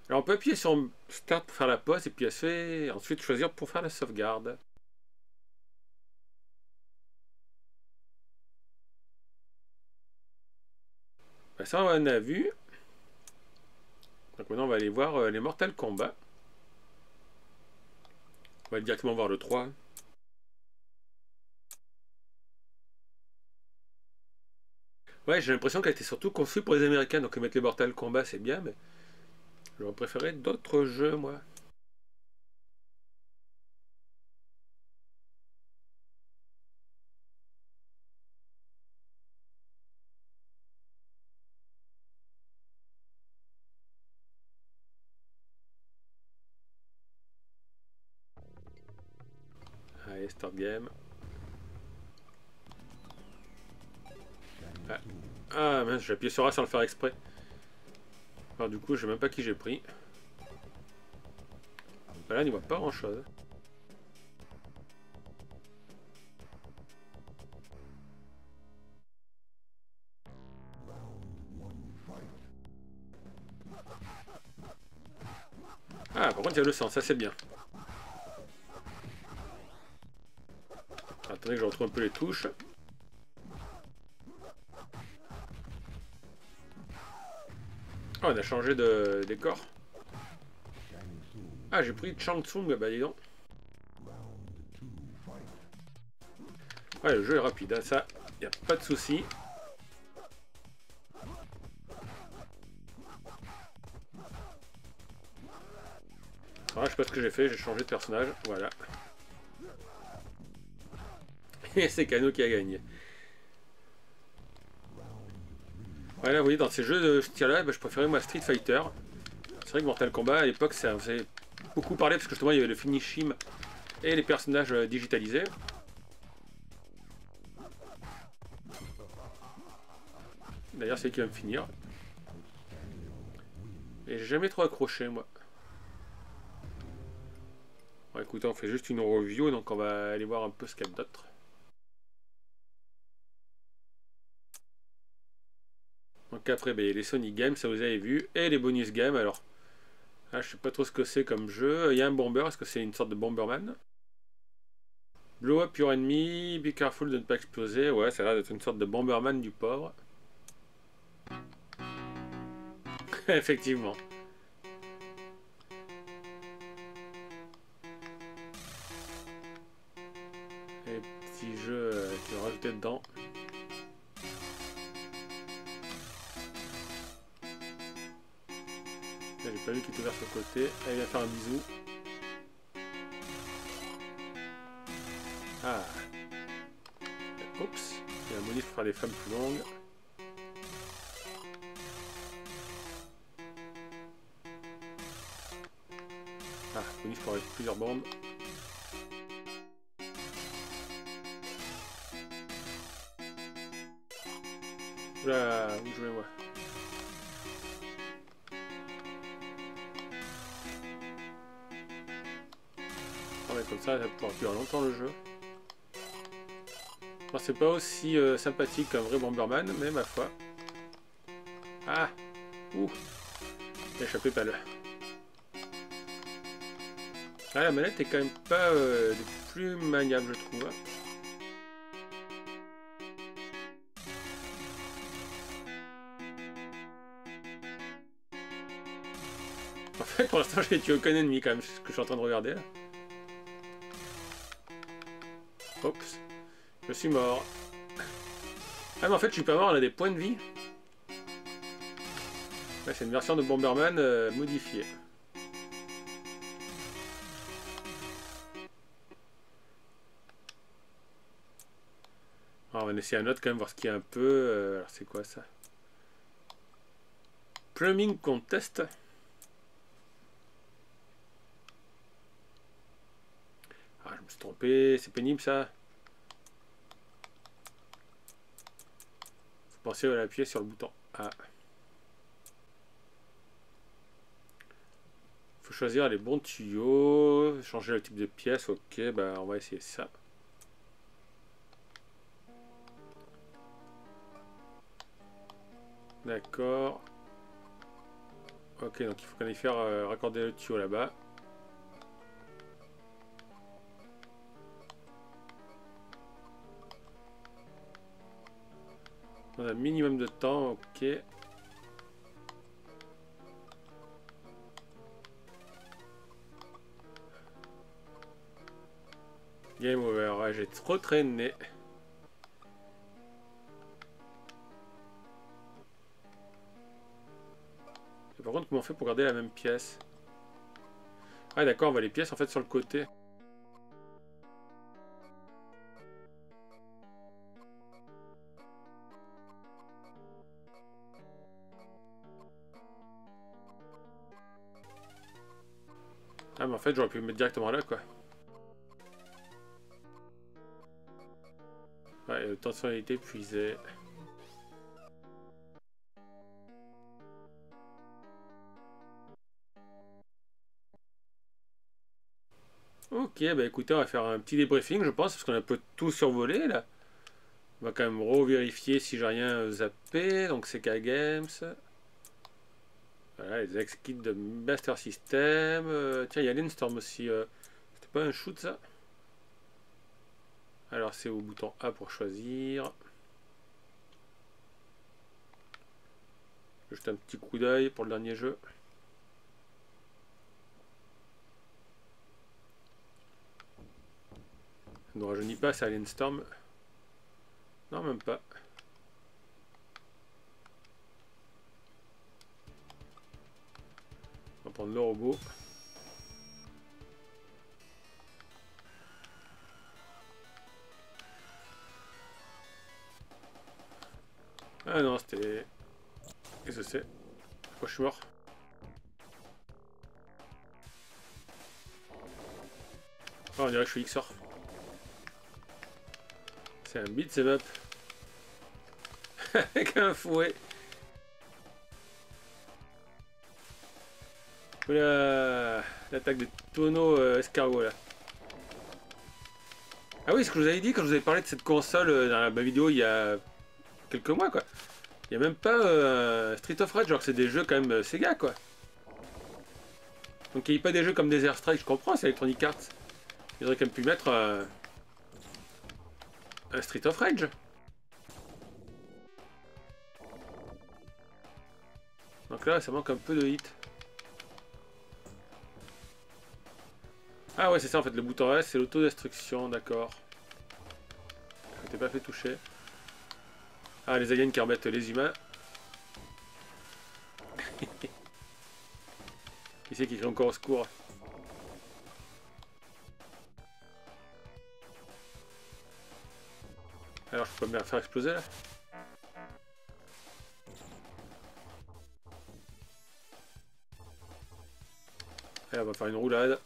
Alors on peut appuyer sur Start pour faire la pause et puis ensuite choisir pour faire la sauvegarde. Ben, ça on a vu. Donc maintenant on va aller voir les Mortal Kombat. On va directement voir le 3. Ouais, j'ai l'impression qu'elle était surtout conçue pour les Américains, donc mettre les Mortal Kombat c'est bien, mais j'aurais préféré d'autres jeux, moi. Allez, Start Game. Ah, ah mince, j'ai appuyé sur A sans le faire exprès. Alors du coup, je sais même pas qui j'ai pris. Là, on n'y voit pas grand chose. Ah, par contre, il y a le sang, ça c'est bien. Attendez que je retrouve un peu les touches. Ah, on a changé de décor. Ah, j'ai pris Shang Tsung, bah dis donc. Ouais, le jeu est rapide, hein, ça, y a pas de souci. Ah, je sais pas ce que j'ai fait, j'ai changé de personnage, voilà. Et c'est Kano qui a gagné. Voilà, vous voyez, dans ces jeux de ce style-là, bah, je préférais moi Street Fighter. C'est vrai que Mortal Kombat, à l'époque, ça faisait beaucoup parler, parce que justement, il y avait le finishing et les personnages digitalisés. D'ailleurs, c'est qui va me finir. Et j'ai jamais trop accroché, moi. Bon, écoutez, on fait juste une review, donc on va aller voir un peu ce qu'il y a d'autre. Donc après, ben, il y a les Sonic Games, ça vous avez vu, et les bonus games. Alors, là, je sais pas trop ce que c'est comme jeu. Il y a un bomber, est-ce que c'est une sorte de Bomberman? Blow up your enemy, be careful de ne pas exploser. Ouais, ça a l'air d'être une sorte de Bomberman du pauvre. Effectivement. Et les petits jeux qui ont rajouté dedans. Là, j'ai pas vu qu'il était ouvert sur le côté. Allez, viens faire un bisou. Ah. Oups. Il y a un bonus pour faire des flammes plus longues. Ah, bonus pour avoir plusieurs bombes. Oula, où je vais moi? Ah ouais, comme ça va pouvoir durer longtemps le jeu. Bon, c'est pas aussi sympathique qu'un vrai Bomberman, mais ma foi. Ah. Ouh. J'ai échappé pas là. Ah, la manette est quand même pas des plus maniables, je trouve. En fait, pour l'instant, j'ai tué aucun ennemi quand même, c'est ce que je suis en train de regarder là. Oups. Je suis mort. Ah, mais en fait, je suis pas mort, on a des points de vie. Ouais, c'est une version de Bomberman modifiée. Alors, on va en essayer un autre quand même, voir ce qu'il y a un peu. Alors, c'est quoi ça? Plumbing Contest. Ah, je me suis trompé, c'est pénible ça. Faut penser à appuyer sur le bouton. Ah. Faut choisir les bons tuyaux, changer le type de pièce. Ok, bah on va essayer ça. D'accord. Ok, donc il faut qu'on aille faire raccorder le tuyau là-bas. On a un minimum de temps, ok. Game over, ouais, j'ai trop traîné. Et par contre, comment on fait pour garder la même pièce? Ah d'accord, on voit les pièces en fait sur le côté. Ah mais en fait j'aurais pu le mettre directement là quoi. Ouais, tensionnalité épuisée. Ok, bah écoutez, on va faire un petit débriefing je pense, parce qu'on a un peu tout survolé là. On va quand même revérifier si j'ai rien zappé, donc c'est K-Games. Voilà, les ex-kits de Master System. Tiens, il y a l'Instorm aussi. C'était pas un shoot ça? Alors c'est au bouton A pour choisir. Juste un petit coup d'œil pour le dernier jeu. Ça ne rajeunit pas, c'est Alien Storm. Non, même pas. On va prendre le robot. Ah non, c'était... Qu'est-ce que c'est? Pourquoi je suis mort? Ah, on dirait que je suis XOR. C'est un beat'em up. Avec un fouet. Oula, l'attaque des tonneaux escargots là. Ah oui, ce que je vous avais dit quand je vous avais parlé de cette console dans ma vidéo il y a quelques mois quoi. Il n'y a même pas Street of Rage, genre que c'est des jeux quand même Sega quoi. Donc il n'y a pas des jeux comme Desert Strike, je comprends, c'est Electronic Arts. Ils auraient quand même pu mettre un Street of Rage. Donc là ça manque un peu de hit. Ah ouais c'est ça en fait, le bouton S c'est l'autodestruction, d'accord. Je t'ai pas fait toucher. Ah les aliens qui remettent les humains. Qui c'est qui crie encore au secours? Alors je peux bien faire exploser là. Allez, on va faire une roulade.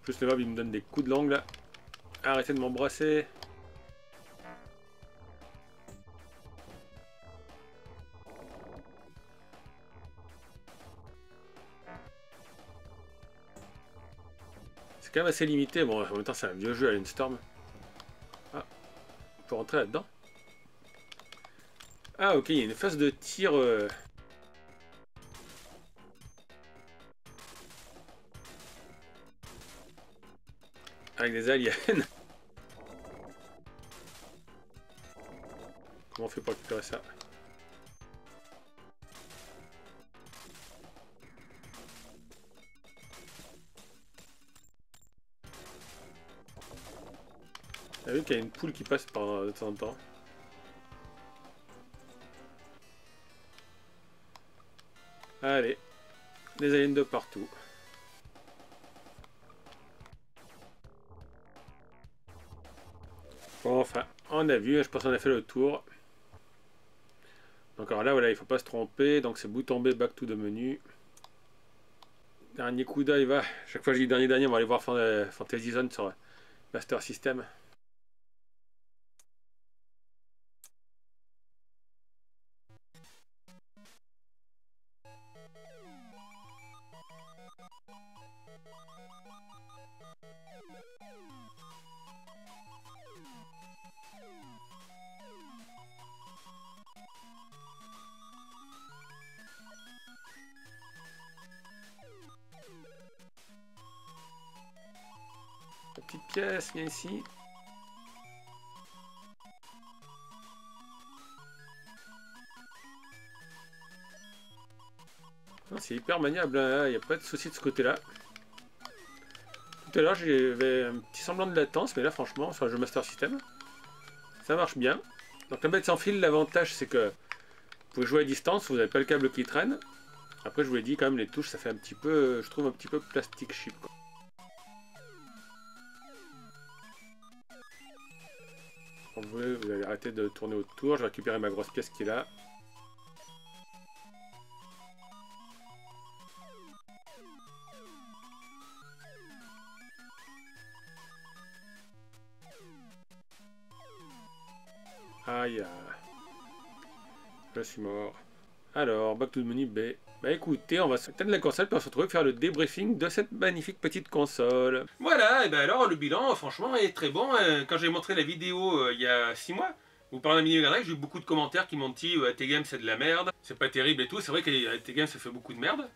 Plus le mob il me donne des coups de langue là. Arrêtez de m'embrasser. C'est quand même assez limité. Bon, en même temps c'est un vieux jeu Alien Storm. Ah, on peut rentrer là-dedans. Ah ok, il y a une phase de tir... avec des aliens. Comment on fait pour récupérer ça? T'as vu qu'il y a une poule qui passe par de temps en temps. Allez, des aliens de partout. Bon, enfin, on a vu, je pense qu'on a fait le tour. Donc alors là, voilà, il faut pas se tromper. Donc c'est bouton B, back to the menu. Dernier coup d'œil, va. Chaque fois que je dis dernier, on va aller voir Fantasy Zone sur Master System. La petite pièce, viens ici. C'est hyper maniable, il n'y a pas de souci de ce côté-là. tout à l'heure j'avais un petit semblant de latence, mais là franchement sur le jeu Master System, ça marche bien. Donc la bête sans fil, l'avantage c'est que vous pouvez jouer à distance, vous n'avez pas le câble qui traîne. Après je vous l'ai dit quand même, les touches ça fait un petit peu, je trouve un petit peu plastique chic quoi. Quand vous voulez, vous allez arrêter de tourner autour, je vais récupérer ma grosse pièce qui est là. Aïe, je suis mort. Alors, back to the menu B. Bah écoutez, on va s'éteindre la console puis on se retrouve faire le débriefing de cette magnifique petite console. Voilà, et ben alors le bilan franchement est très bon. Quand j'ai montré la vidéo il y a 6 mois, vous parlez d'un mini Mega Drive, j'ai eu beaucoup de commentaires qui m'ont dit ATGame c'est de la merde, c'est pas terrible et tout. C'est vrai qu'ATGame ça fait beaucoup de merde.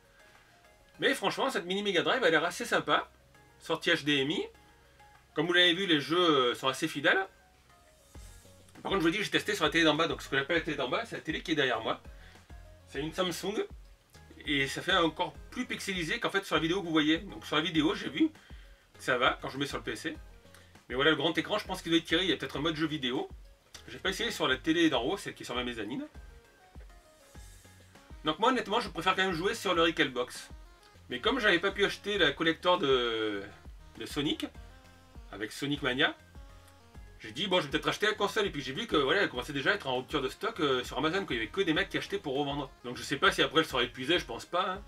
Mais franchement, cette mini Mega Drive a l'air assez sympa. Sortie HDMI. Comme vous l'avez vu, les jeux sont assez fidèles. Par contre, je vous dis, j'ai testé sur la télé d'en bas. Donc, ce que j'appelle la télé d'en bas, c'est la télé qui est derrière moi. C'est une Samsung. Et ça fait encore plus pixelisé qu'en fait sur la vidéo que vous voyez. Donc, sur la vidéo, j'ai vu que ça va quand je mets sur le PC. Mais voilà, le grand écran, je pense qu'il doit être tiré. Il y a peut-être un mode jeu vidéo. J'ai pas essayé sur la télé d'en haut, celle qui est sur ma mezzanine. Donc, moi, honnêtement, je préfère quand même jouer sur le Recalbox. Mais comme j'avais pas pu acheter la collector de Sonic, avec Sonic Mania, j'ai dit bon je vais peut-être acheter la console et puis j'ai vu que voilà elle commençait déjà à être en rupture de stock sur Amazon, qu'il y avait que des mecs qui achetaient pour revendre. Donc je sais pas si après elle sera épuisée, je pense pas. Hein.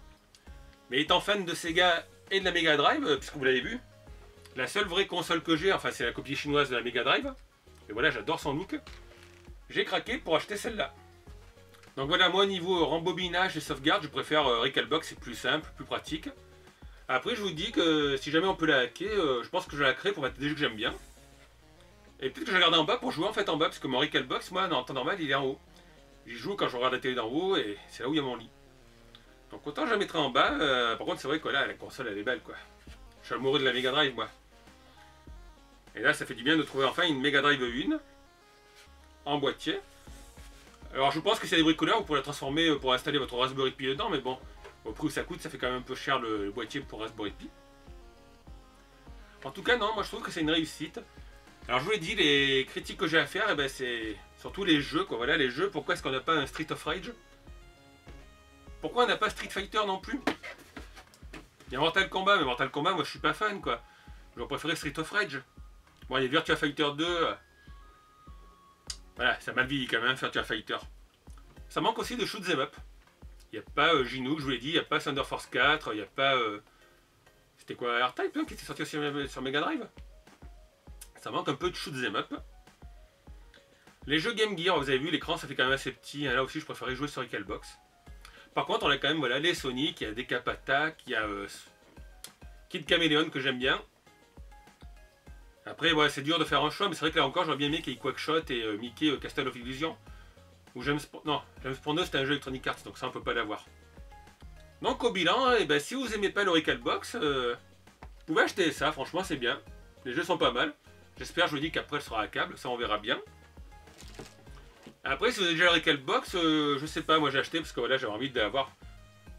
Mais étant fan de Sega et de la Mega Drive, puisque vous l'avez vu, la seule vraie console que j'ai, enfin c'est la copie chinoise de la Mega Drive, et voilà j'adore son look, j'ai craqué pour acheter celle-là. Donc voilà, moi niveau rembobinage et sauvegarde, je préfère Recalbox, c'est plus simple, plus pratique. Après je vous dis que si jamais on peut la hacker, je pense que je la crée pour mettre des jeux que j'aime bien. Et peut-être que je vais regarder en bas pour jouer en fait en bas, parce que mon Recalbox, moi, en temps normal, il est en haut. J'y joue quand je regarde la télé d'en haut, et c'est là où il y a mon lit. Donc autant je la mettrai en bas, par contre c'est vrai que là, la console elle est belle quoi. Je suis amoureux de la Mega Drive moi. Et là ça fait du bien de trouver enfin une Mega Drive 1, en boîtier. Alors je pense que c'est des bricoleurs, vous pourrez la transformer pour installer votre Raspberry Pi dedans, mais bon, au prix où ça coûte, ça fait quand même un peu cher le boîtier pour Raspberry Pi. En tout cas non, moi je trouve que c'est une réussite. Alors je vous l'ai dit, les critiques que j'ai à faire, eh ben, c'est surtout les jeux, quoi. Voilà, les jeux, pourquoi est-ce qu'on n'a pas un Street of Rage? Pourquoi on n'a pas Street Fighter non plus? Il y a Mortal Kombat, mais Mortal Kombat, moi je suis pas fan, quoi. J'aurais préféré Street of Rage. Bon, il y a Virtua Fighter 2. Voilà, ça m'a vieilli quand même, Virtua Fighter. Ça manque aussi de shoot 'em up. Il n'y a pas Ginook, je vous l'ai dit, il n'y a pas Thunder Force 4, il n'y a pas... C'était quoi, R-Type, qui était sorti sur Mega Drive? Ça manque un peu de shoot 'em up. Les jeux Game Gear, vous avez vu, l'écran ça fait quand même assez petit. Là aussi, je préférais jouer sur Recalbox. Par contre, on a quand même voilà, les Sonic, il y a des Cap Attack, il y a Kid Chameleon que j'aime bien. Après, ouais, c'est dur de faire un choix, mais c'est vrai que là encore, j'aurais bien aimé qu'il y ait Quackshot et Mickey Castle of Illusion. Ou James Bond, c'était un jeu Electronic Arts, donc ça on peut pas l'avoir. Donc au bilan, eh ben, si vous aimez pas le Recalbox, vous pouvez acheter ça, franchement c'est bien. Les jeux sont pas mal. J'espère, je vous dis qu'après elle sera à câble, ça on verra bien. Après, si vous avez déjà le Recalbox, je sais pas, moi j'ai acheté parce que voilà, j'avais envie de l'avoir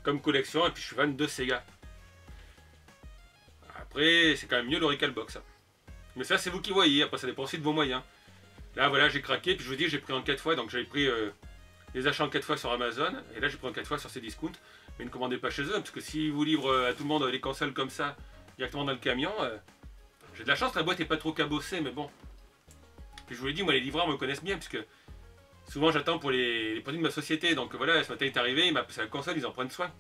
comme collection et puis je suis fan de Sega. Après, c'est quand même mieux le Recalbox. Mais ça, c'est vous qui voyez, après ça dépend aussi de vos moyens. Là, voilà, j'ai craqué, puis je vous dis, j'ai pris en 4 fois, donc j'avais pris les achats en 4 fois sur Amazon, et là j'ai pris en 4 fois sur ces discounts. Mais ne commandez pas chez eux, parce que s'ils vous livrent à tout le monde les consoles comme ça, directement dans le camion, j'ai de la chance, la boîte n'est pas trop cabossée, mais bon. Puis je vous l'ai dit, moi les livreurs me connaissent bien, puisque souvent j'attends pour les produits de ma société, donc voilà, ce matin il est arrivé, il m'a passé la console, ils en prennent soin.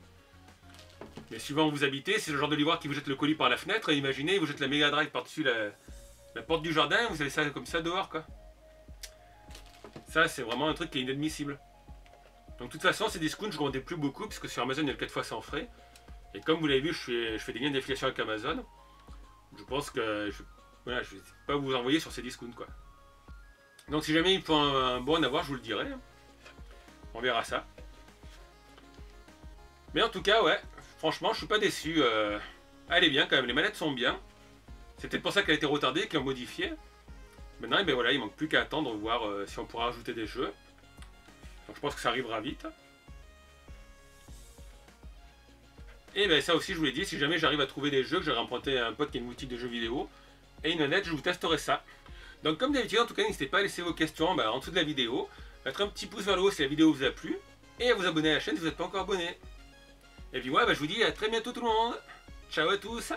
Mais suivant où vous habitez, c'est le genre de livreur qui vous jette le colis par la fenêtre, et imaginez, il vous jette la Mega Drive par-dessus la porte du jardin, vous avez ça comme ça dehors, quoi. Ça, c'est vraiment un truc qui est inadmissible. Donc de toute façon, ces discounts, je ne commandais plus beaucoup, puisque sur Amazon, il y a le 4 fois sans frais. Et comme vous l'avez vu, je fais des liens d'affiliation avec Amazon. Je pense que je ne vais pas vous envoyer sur ces discounts, quoi. Donc si jamais il faut un bon à avoir, je vous le dirai. On verra ça. Mais en tout cas, ouais, franchement, je suis pas déçu. Elle est bien quand même, les manettes sont bien. C'est peut-être pour ça qu'elle a été retardée, qu'ils ont modifié. Maintenant, ben voilà, il manque plus qu'à attendre, voir si on pourra rajouter des jeux. Donc je pense que ça arrivera vite. Et ben ça aussi je vous l'ai dit, si jamais j'arrive à trouver des jeux, que j'aurais emprunté à un pote qui a une boutique de jeux vidéo et une manette, je vous testerai ça. Donc comme d'habitude, en tout cas, n'hésitez pas à laisser vos questions en dessous de la vidéo, mettre un petit pouce vers le haut si la vidéo vous a plu, et à vous abonner à la chaîne si vous n'êtes pas encore abonné. Et puis ouais, je vous dis à très bientôt tout le monde. Ciao à tous.